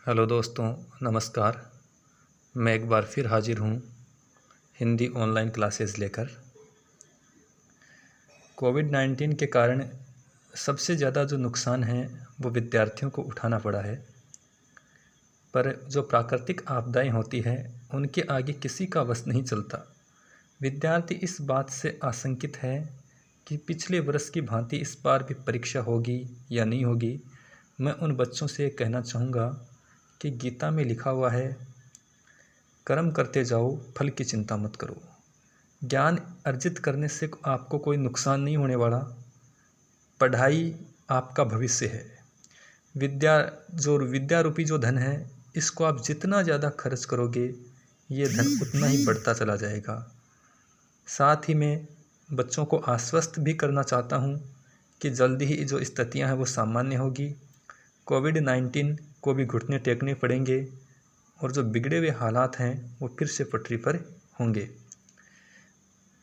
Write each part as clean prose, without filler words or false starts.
Hello दोस्तों, नमस्कार। मैं एक बार फिर हाजिर हूँ हिंदी ऑनलाइन क्लासेस लेकर। कोविड-19 के कारण सबसे ज़्यादा जो नुकसान है वो विद्यार्थियों को उठाना पड़ा है। पर जो प्राकृतिक आपदाएं होती हैं उनके आगे किसी का वश नहीं चलता। विद्यार्थी इस बात से आशंकित है कि पिछले वर्ष की भांति इस बार भी परीक्षा होगी या नहीं होगी। मैं उन बच्चों से कहना चाहूँगा कि गीता में लिखा हुआ है, कर्म करते जाओ, फल की चिंता मत करो। ज्ञान अर्जित करने से आपको कोई नुकसान नहीं होने वाला। पढ़ाई आपका भविष्य है। विद्या रूपी जो धन है, इसको आप जितना ज़्यादा खर्च करोगे ये धन उतना ही बढ़ता चला जाएगा। साथ ही मैं बच्चों को आश्वस्त भी करना चाहता हूँ कि जल्दी ही जो स्थितियाँ हैं वो सामान्य होगी। कोविड-19 को भी घुटने टेकने पड़ेंगे और जो बिगड़े हुए हालात हैं वो फिर से पटरी पर होंगे,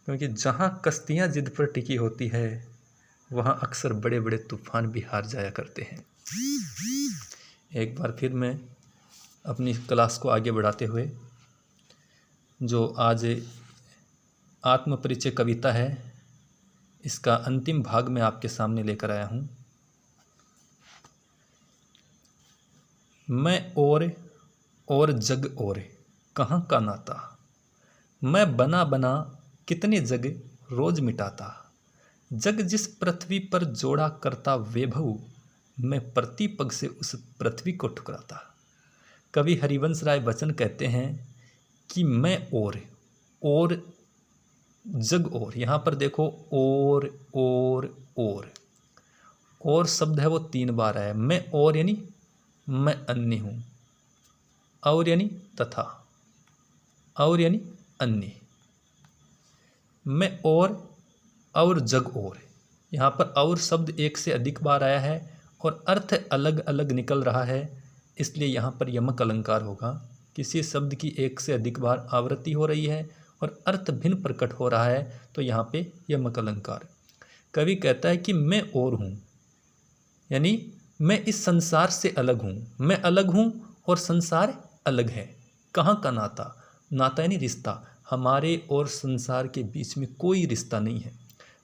क्योंकि जहाँ कश्तियाँ जिद पर टिकी होती है वहाँ अक्सर बड़े बड़े तूफान भी हार जाया करते हैं। एक बार फिर मैं अपनी क्लास को आगे बढ़ाते हुए जो आज आत्म परिचय कविता है, इसका अंतिम भाग मैं आपके सामने लेकर आया हूँ। मैं और जग और कहाँ का नाता, मैं बना बना कितने जग रोज मिटाता। जग जिस पृथ्वी पर जोड़ा करता वैभव, मैं प्रतिपग से उस पृथ्वी को ठुकराता। कवि हरिवंश राय बच्चन कहते हैं कि मैं और जग और, यहाँ पर देखो और शब्द है वो 3 बार है। मैं और यानी मैं अन्य हूँ, और यानी तथा, और यानी अन्य। मैं और जग और, यहाँ पर और शब्द एक से अधिक बार आया है और अर्थ अलग अलग निकल रहा है, इसलिए यहाँ पर यमक अलंकार होगा। किसी शब्द की एक से अधिक बार आवृत्ति हो रही है और अर्थ भिन्न प्रकट हो रहा है तो यहाँ पे यमक अलंकार। कवि कहता है कि मैं और हूँ, यानी मैं इस संसार से अलग हूँ। मैं अलग हूँ और संसार अलग है। कहाँ का नाता, नाता यानी रिश्ता। हमारे और संसार के बीच में कोई रिश्ता नहीं है।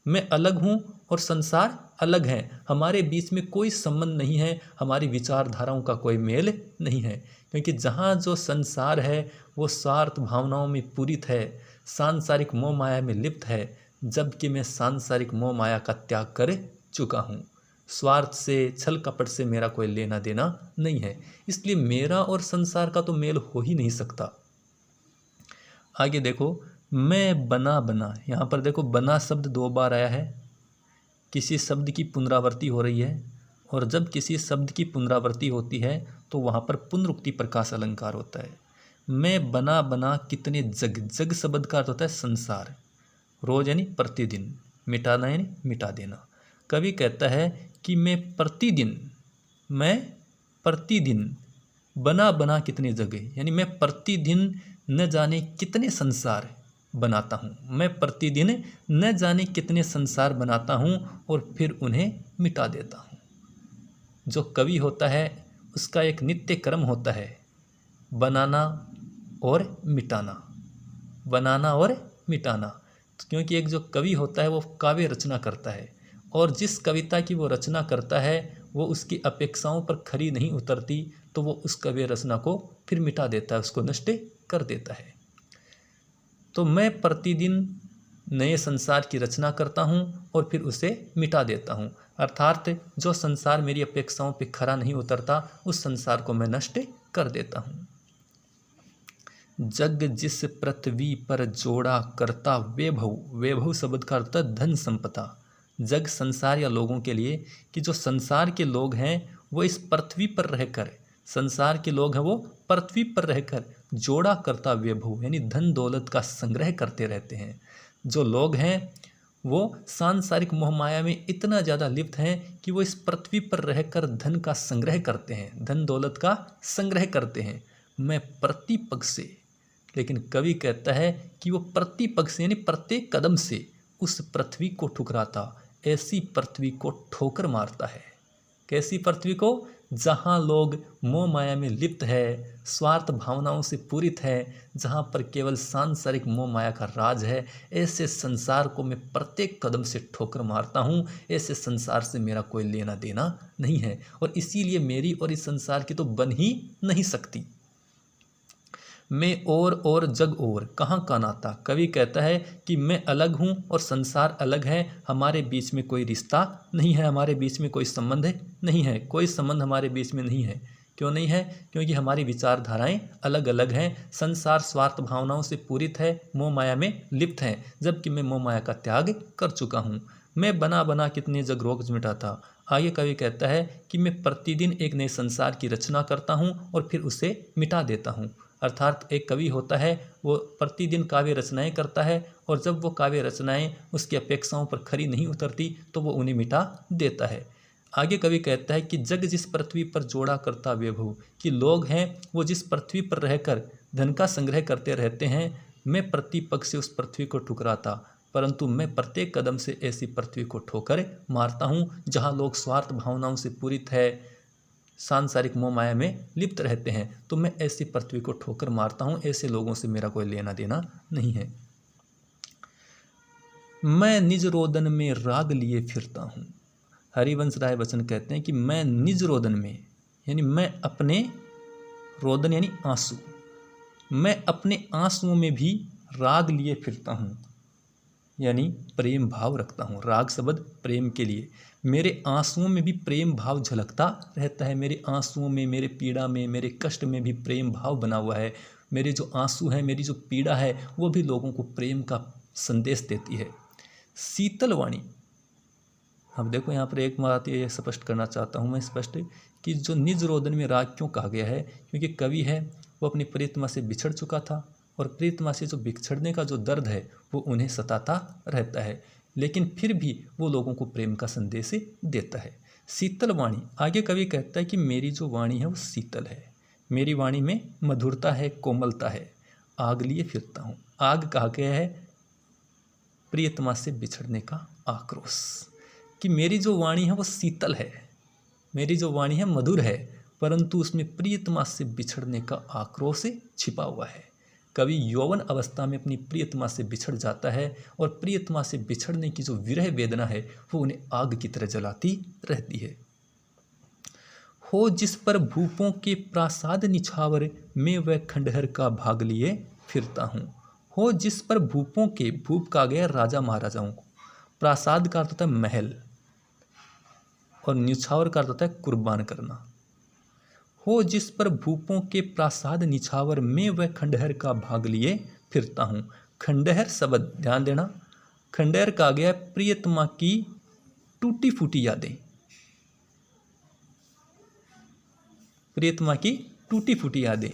मैं अलग हूँ और संसार अलग है, हमारे बीच में कोई संबंध नहीं है, हमारी विचारधाराओं का कोई मेल नहीं है। क्योंकि जहाँ जो संसार है वो स्वार्थ भावनाओं में पूरित है, सांसारिक मोह माया में लिप्त है, जबकि मैं सांसारिक मोह माया का त्याग कर चुका हूँ। स्वार्थ से, छल कपट से मेरा कोई लेना देना नहीं है, इसलिए मेरा और संसार का तो मेल हो ही नहीं सकता। आगे देखो, मैं बना, यहाँ पर देखो बना शब्द 2 बार आया है। किसी शब्द की पुनरावृत्ति हो रही है और जब किसी शब्द की पुनरावृत्ति होती है तो वहाँ पर पुनरुक्ति प्रकाश अलंकार होता है। मैं बना कितने जग, जग शब्द का अर्थ होता है संसार। रोज यानी प्रतिदिन, मिटाना यानी मिटा देना। कवि कहता है कि मैं प्रतिदिन बना कितने जगह, यानी मैं प्रतिदिन न जाने कितने संसार बनाता हूँ। मैं प्रतिदिन न जाने कितने संसार बनाता हूँ और फिर उन्हें मिटा देता हूँ। जो कवि होता है उसका एक नित्य कर्म होता है, बनाना और मिटाना, बनाना और मिटाना। क्योंकि एक जो कवि होता है वो काव्य रचना करता है और जिस कविता की वो रचना करता है वो उसकी अपेक्षाओं पर खरी नहीं उतरती तो वो उस काव्य रचना को फिर मिटा देता है, उसको नष्ट कर देता है। तो मैं प्रतिदिन नए संसार की रचना करता हूँ और फिर उसे मिटा देता हूँ, अर्थात जो संसार मेरी अपेक्षाओं पर खरा नहीं उतरता उस संसार को मैं नष्ट कर देता हूँ। जग जिस पृथ्वी पर जोड़ा करता वैभव, वैभव शब्द का अर्थ धन संपदा। जग संसार या लोगों के लिए कि जो संसार के लोग हैं वो इस पृथ्वी पर रहकर, संसार के लोग हैं वो पृथ्वी पर रहकर जोड़ा करता वैभव यानी धन दौलत का संग्रह करते रहते हैं। जो लोग हैं वो सांसारिक मोह माया में इतना ज़्यादा लिप्त हैं कि वो इस पृथ्वी पर रहकर धन का संग्रह करते हैं, धन दौलत का संग्रह करते हैं। मैं प्रतिपग से, लेकिन कवि कहता है कि वो प्रतिपग से यानी प्रत्येक कदम से उस पृथ्वी को ठुकराता, ऐसी पृथ्वी को ठोकर मारता है। कैसी पृथ्वी को, जहाँ लोग मोह माया में लिप्त है, स्वार्थ भावनाओं से पूरित है, जहाँ पर केवल सांसारिक मोह माया का राज है, ऐसे संसार को मैं प्रत्येक कदम से ठोकर मारता हूँ। ऐसे संसार से मेरा कोई लेना देना नहीं है और इसीलिए मेरी और इस संसार की तो बन ही नहीं सकती। मैं और जग और, कहाँ का नाता। कवि कहता है कि मैं अलग हूँ और संसार अलग है, हमारे बीच में कोई रिश्ता नहीं है, हमारे बीच में कोई संबंध नहीं है, कोई संबंध हमारे बीच में नहीं है। क्यों नहीं है? क्योंकि हमारी विचारधाराएं अलग अलग हैं। संसार स्वार्थ भावनाओं से पूरित है, मोह माया में लिप्त है, जबकि मैं मोह माया का त्याग कर चुका हूँ। मैं बना बना कितने जग रोग मिटाता। आगे कवि कहता है कि मैं प्रतिदिन एक नए संसार की रचना करता हूँ और फिर उसे मिटा देता हूँ। अर्थात एक कवि होता है, वो प्रतिदिन काव्य रचनाएं करता है और जब वो काव्य रचनाएं उसकी अपेक्षाओं पर खरी नहीं उतरती तो वो उन्हें मिटा देता है। आगे कवि कहता है कि जग जिस पृथ्वी पर जोड़ा करता वैभव, कि लोग हैं वो जिस पृथ्वी पर रहकर धन का संग्रह करते रहते हैं, मैं प्रतिपक्ष से उस पृथ्वी को ठुकराता, परंतु मैं प्रत्येक कदम से ऐसी पृथ्वी को ठोकर मारता हूँ जहाँ लोग स्वार्थ भावनाओं से पूरित है, सांसारिक मोह माया में लिप्त रहते हैं, तो मैं ऐसी पृथ्वी को ठोकर मारता हूँ। ऐसे लोगों से मेरा कोई लेना देना नहीं है। मैं निज रोदन में राग लिए फिरता हूँ। हरिवंश राय बच्चन कहते हैं कि मैं निज रोदन में, यानी मैं अपने रोदन यानी आंसू, मैं अपने आंसुओं में भी राग लिए फिरता हूँ, यानी प्रेम भाव रखता हूँ। राग शब्द प्रेम के लिए। मेरे आंसुओं में भी प्रेम भाव झलकता रहता है। मेरे आंसुओं में, मेरे पीड़ा में, मेरे कष्ट में भी प्रेम भाव बना हुआ है। मेरे जो आंसू हैं, मेरी जो पीड़ा है, वो भी लोगों को प्रेम का संदेश देती है। शीतल वाणी। अब देखो यहाँ पर एक बात ये स्पष्ट करना चाहता हूँ मैं, स्पष्ट, कि जो निज रोदन में राग क्यों कहा गया है, क्योंकि कवि है वो अपनी प्रीतमा से बिछड़ चुका था और प्रीतमा से जो बिछड़ने का जो दर्द है वो उन्हें सताता रहता है, लेकिन फिर भी वो लोगों को प्रेम का संदेश देता है। शीतल वाणी। आगे कवि कहता है कि मेरी जो वाणी है वो शीतल है, मेरी वाणी में मधुरता है, कोमलता है। आग लिए फिरता हूँ। आग कहा गया है प्रियतमा से बिछड़ने का आक्रोश, कि मेरी जो वाणी है वो शीतल है, मेरी जो वाणी है मधुर है, परंतु उसमें प्रियतमा से बिछड़ने का आक्रोश छिपा हुआ है। कवि यौवन अवस्था में अपनी प्रियतमा से बिछड़ जाता है और प्रियतमा से बिछड़ने की जो विरह वेदना है वो उन्हें आग की तरह जलाती रहती है। हो जिस पर भूपों के प्रासाद निछावर, मैं वह खंडहर का भाग लिए फिरता हूँ। हो जिस पर भूपों के, भूप का गया राजा महाराजाओं को, प्रासाद का अर्थ होता है महल और निछावर का अर्थ होता है कुर्बान करना। हो जिस पर भूपों के प्रासाद निछावर, मैं वह खंडहर का भाग लिए फिरता हूँ। खंडहर शब्द ध्यान देना, खंडहर का गया प्रियतमा की टूटी फूटी यादें, प्रियतमा की टूटी फूटी यादें।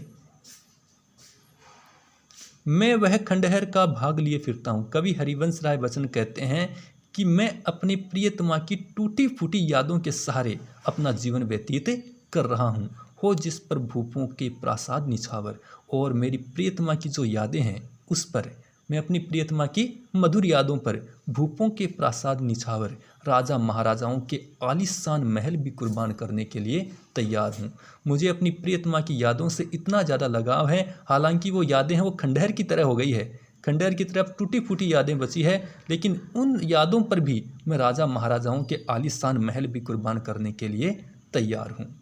मैं वह खंडहर का भाग लिए फिरता हूँ। कवि हरिवंश राय बच्चन कहते हैं कि मैं अपनी प्रियतमा की टूटी फूटी यादों के सहारे अपना जीवन व्यतीत कर रहा हूँ। हो जिस पर भूपों के प्रासाद निछावर, और मेरी प्रियतमा की जो यादें हैं उस पर, मैं अपनी प्रियतमा की मधुर यादों पर भूपों के प्रासाद निछावर, राजा महाराजाओं के आलीशान महल भी कुर्बान करने के लिए तैयार हूँ। मुझे अपनी प्रियतमा की यादों से इतना ज़्यादा लगाव है, हालांकि वो यादें हैं वो खंडहर की तरह हो गई है, खंडहर की तरफ टूटी फूटी यादें बची है, लेकिन उन यादों पर भी मैं राजा महाराजाओं के आलीशान महल भी कुर्बान करने के लिए तैयार हूँ।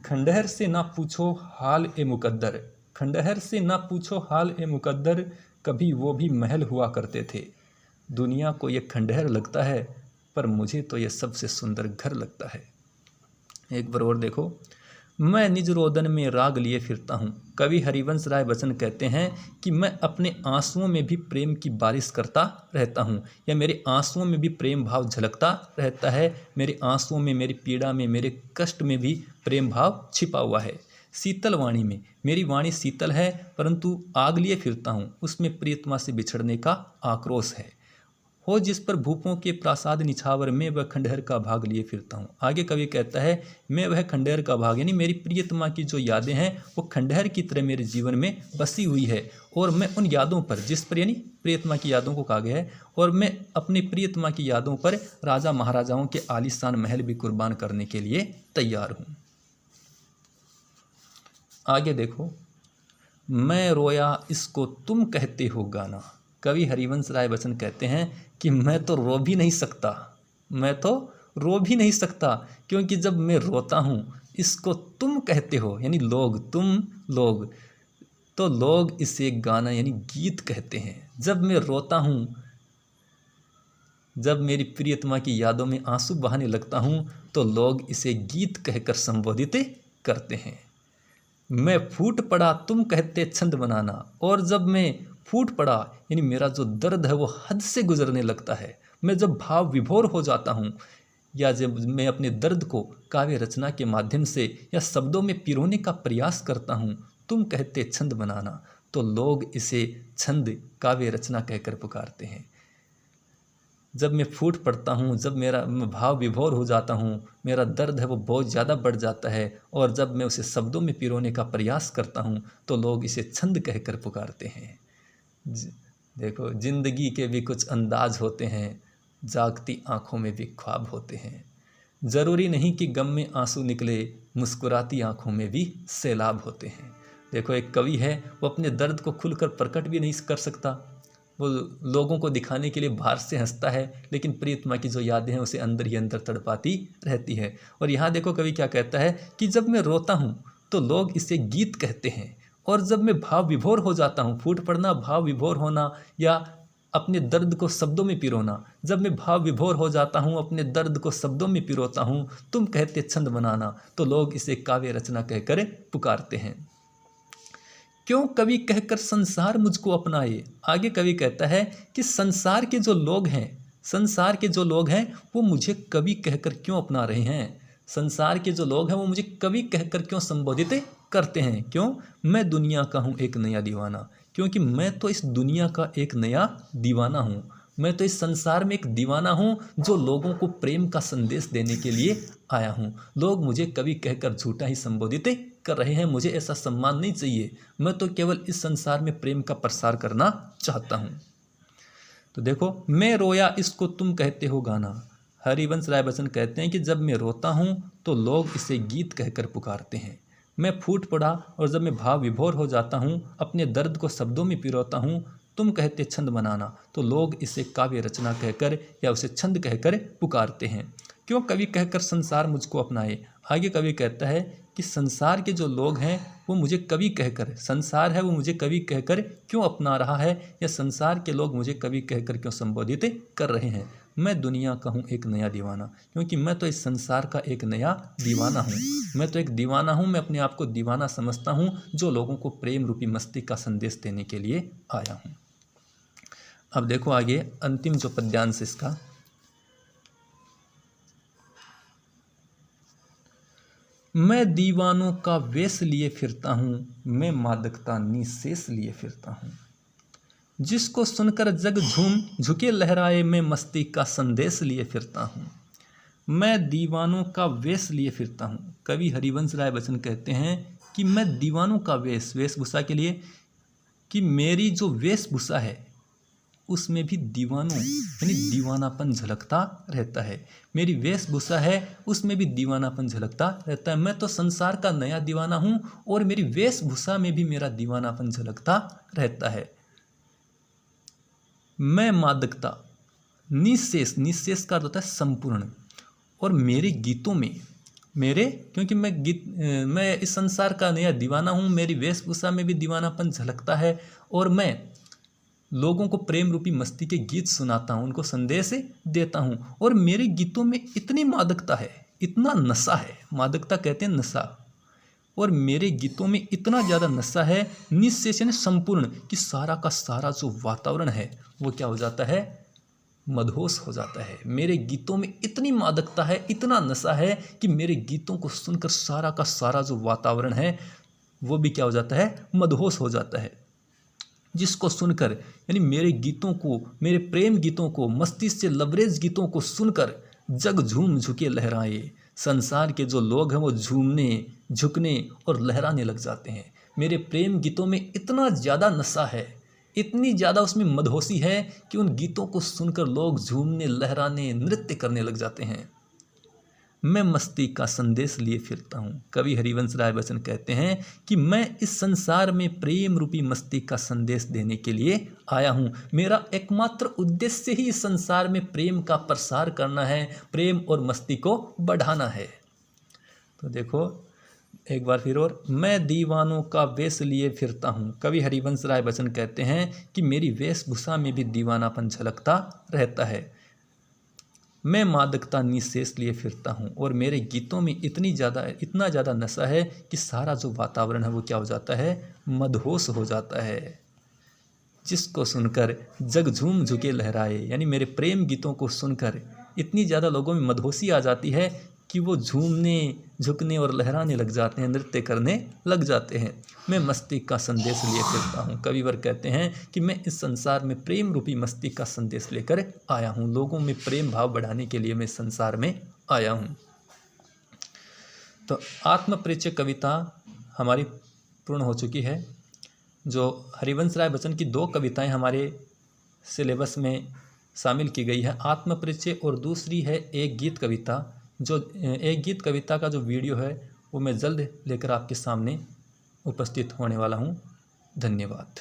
खंडहर से ना पूछो हाल ए मुकद्दर, खंडहर से ना पूछो हाल ए मुकद्दर, कभी वो भी महल हुआ करते थे। दुनिया को ये खंडहर लगता है, पर मुझे तो ये सबसे सुंदर घर लगता है। एक बार और देखो, मैं निज रोदन में राग लिए फिरता हूँ। कवि हरिवंश राय बच्चन कहते हैं कि मैं अपने आंसुओं में भी प्रेम की बारिश करता रहता हूँ, या मेरे आंसुओं में भी प्रेम भाव झलकता रहता है। मेरे आंसुओं में, मेरी पीड़ा में, मेरे कष्ट में भी प्रेम भाव छिपा हुआ है। शीतल वाणी में, मेरी वाणी शीतल है परंतु आग लिए फिरता हूँ, उसमें प्रियतमा से बिछड़ने का आक्रोश है। हो जिस पर भूपों के प्रासाद निछावर, मैं वह खंडहर का भाग लिए फिरता हूँ। आगे कवि कहता है मैं वह खंडहर का भाग, यानी मेरी प्रियतमा की जो यादें हैं वो खंडहर की तरह मेरे जीवन में बसी हुई है, और मैं उन यादों पर, जिस पर यानी प्रियतमा की यादों को कहा गया है, और मैं अपनी प्रियतमा की यादों पर राजा महाराजाओं के आलीशान महल भी कुर्बान करने के लिए तैयार हूँ। आगे देखो, मैं रोया इसको तुम कहते हो गाना। कवि हरिवंश राय बच्चन कहते हैं कि मैं तो रो भी नहीं सकता, मैं तो रो भी नहीं सकता, क्योंकि जब मैं रोता हूँ इसको तुम कहते हो, यानी लोग, तुम लोग, तो लोग इसे गाना यानी गीत कहते हैं। जब मैं रोता हूँ, जब मेरी प्रियतमा की यादों में आंसू बहाने लगता हूँ, तो लोग इसे गीत कहकर संबोधित करते हैं। मैं फूट पड़ा तुम कहते छंद बनाना, और जब मैं फूट पड़ा यानी मेरा जो दर्द है वो हद से गुजरने लगता है, मैं जब भाव विभोर हो जाता हूँ, या जब मैं अपने दर्द को काव्य रचना के माध्यम से या शब्दों में पिरोने का प्रयास करता हूँ, तुम कहते छंद बनाना, तो लोग इसे छंद काव्य रचना कहकर पुकारते हैं। जब मैं फूट पड़ता हूँ, जब मेरा भाव विभोर हो जाता हूँ, मेरा दर्द है वो बहुत ज़्यादा बढ़ जाता है, और जब मैं उसे शब्दों में पिरोने का प्रयास करता हूँ, तो लोग इसे छंद कहकर पुकारते हैं। देखो, जिंदगी के भी कुछ अंदाज होते हैं, जागती आँखों में भी ख्वाब होते हैं। ज़रूरी नहीं कि गम में आंसू निकले, मुस्कुराती आँखों में भी सैलाब होते हैं। देखो, एक कवि है, वो अपने दर्द को खुलकर प्रकट भी नहीं कर सकता, वो लोगों को दिखाने के लिए बाहर से हंसता है, लेकिन प्रियतमा की जो यादें हैं उसे अंदर ही अंदर तड़पाती रहती है। और यहाँ देखो कवि क्या कहता है कि जब मैं रोता हूँ तो लोग इसे गीत कहते हैं, और जब मैं भाव विभोर हो जाता हूँ, फूट पड़ना, भाव विभोर होना, या अपने दर्द को शब्दों में पिरोना, जब मैं भाव विभोर हो जाता हूँ, अपने दर्द को शब्दों में पिरोता हूँ, तुम कहते छंद बनाना, तो लोग इसे काव्य रचना कहकर पुकारते हैं। क्यों कवि कहकर संसार मुझको अपनाए। आगे कवि कहता है कि संसार के जो लोग हैं, संसार के जो लोग हैं वो मुझे कवि कहकर क्यों अपना रहे हैं, संसार के जो लोग हैं वो मुझे कवि कहकर क्यों संबोधित करते हैं। क्यों? मैं दुनिया का हूँ एक नया दीवाना, क्योंकि मैं तो इस दुनिया का एक नया दीवाना हूँ, मैं तो इस संसार में एक दीवाना हूँ जो लोगों को प्रेम का संदेश देने के लिए आया हूँ। लोग मुझे कवि कहकर झूठा ही संबोधित कर रहे हैं, मुझे ऐसा सम्मान नहीं चाहिए, मैं तो केवल इस संसार में प्रेम का प्रसार करना चाहता हूँ। तो देखो, मैं रोया इसको तुम कहते हो गाना। हरिवंश राय बच्चन कहते हैं कि जब मैं रोता हूँ तो लोग इसे गीत कहकर पुकारते हैं। मैं फूट पड़ा, और जब मैं भाव विभोर हो जाता हूँ, अपने दर्द को शब्दों में पिरोता हूँ, तुम कहते छंद बनाना, तो लोग इसे काव्य रचना कहकर या उसे छंद कहकर पुकारते हैं। क्यों कवि कहकर संसार मुझको अपनाए। आगे कवि कहता है कि संसार के जो लोग हैं वो मुझे कवि कहकर, संसार है वो मुझे कवि कहकर क्यों अपना रहा है, या संसार के लोग मुझे कवि कहकर क्यों संबोधित कर रहे हैं। मैं दुनिया का हूँ एक नया दीवाना, क्योंकि मैं तो इस संसार का एक नया दीवाना हूँ, मैं तो एक दीवाना हूँ, मैं अपने आप को दीवाना समझता हूँ जो लोगों को प्रेम रूपी मस्ती का संदेश देने के लिए आया हूँ। अब देखो आगे अंतिम जो पद्यांश इसका, मैं दीवानों का वेश लिए फिरता हूँ, मैं मादकता निशेष लिए फिरता हूँ, जिसको सुनकर जग झूम झुके लहराए, मैं मस्ती का संदेश लिए फिरता हूँ। मैं दीवानों का वेश लिए फिरता हूँ। कवि हरिवंश राय बच्चन कहते हैं कि मैं दीवानों का वेशभूषा के लिए, कि मेरी जो वेशभूषा है उसमें भी दीवानों यानी दीवानापन झलकता रहता है, मेरी वेशभूषा है उसमें भी दीवानापन झलकता रहता है। मैं तो संसार का नया दीवाना हूँ और मेरी वेशभूषा में भी मेरा दीवानापन झलकता रहता है। मैं मादकता निशेष, निशेष का अर्थ होता है संपूर्ण, और मेरे गीतों में मेरे, क्योंकि मैं इस संसार का नया दीवाना हूँ, मेरी वेशभूषा में भी दीवानापन झलकता है, और मैं लोगों को प्रेम रूपी मस्ती के गीत सुनाता हूँ, उनको संदेश देता हूँ, और मेरे गीतों में इतनी मादकता है, इतना नशा है, मादकता कहते हैं नशा, और मेरे गीतों में इतना ज़्यादा नशा है, निशेष यानी संपूर्ण, कि सारा का सारा जो वातावरण है वो क्या हो जाता है, मदहोश हो जाता है। मेरे गीतों में इतनी मादकता है, इतना नशा है कि मेरे गीतों को सुनकर सारा का सारा जो वातावरण है वो भी क्या हो जाता है, मदहोश हो जाता है। जिसको सुनकर यानी मेरे गीतों को, मेरे प्रेम गीतों को, मस्तिष्क से लबरेज गीतों को सुनकर जग झूम झुके लहराए। संसार के जो लोग हैं वो झूमने, झुकने और लहराने लग जाते हैं। मेरे प्रेम गीतों में इतना ज़्यादा नशा है, इतनी ज़्यादा उसमें मदहोशी है कि उन गीतों को सुनकर लोग झूमने, लहराने, नृत्य करने लग जाते हैं। मैं मस्ती का संदेश लिए फिरता हूँ। कवि हरिवंश राय बच्चन कहते हैं कि मैं इस संसार में प्रेम रूपी मस्ती का संदेश देने के लिए आया हूँ। मेरा एकमात्र उद्देश्य ही इस संसार में प्रेम का प्रसार करना है, प्रेम और मस्ती को बढ़ाना है। तो देखो एक बार फिर, और मैं दीवानों का वेश लिए फिरता हूँ। कवि हरिवंश राय बच्चन कहते हैं कि मेरी वेशभूषा में भी दीवानापन झलकता रहता है। मैं मादकता निशेष लिए फिरता हूँ और मेरे गीतों में इतना ज़्यादा नशा है कि सारा जो वातावरण है वो क्या हो जाता है, मदहोश हो जाता है। जिसको सुनकर जग झूम झुके लहराए, यानी मेरे प्रेम गीतों को सुनकर इतनी ज़्यादा लोगों में मदहोशी आ जाती है कि वो झूमने, झुकने और लहराने लग जाते हैं, नृत्य करने लग जाते हैं। मैं मस्ती का संदेश लिए फिरता हूँ। कविवर कहते हैं कि मैं इस संसार में प्रेम रूपी मस्ती का संदेश लेकर आया हूँ। लोगों में प्रेम भाव बढ़ाने के लिए मैं संसार में आया हूँ। तो आत्मपरिचय कविता हमारी पूर्ण हो चुकी है। जो हरिवंश राय बच्चन की 2 कविताएं हमारे सिलेबस में शामिल की गई है, आत्मपरिचय और दूसरी है एक गीत कविता। जो एक गीत कविता का जो वीडियो है वो मैं जल्द लेकर आपके सामने उपस्थित होने वाला हूँ। धन्यवाद।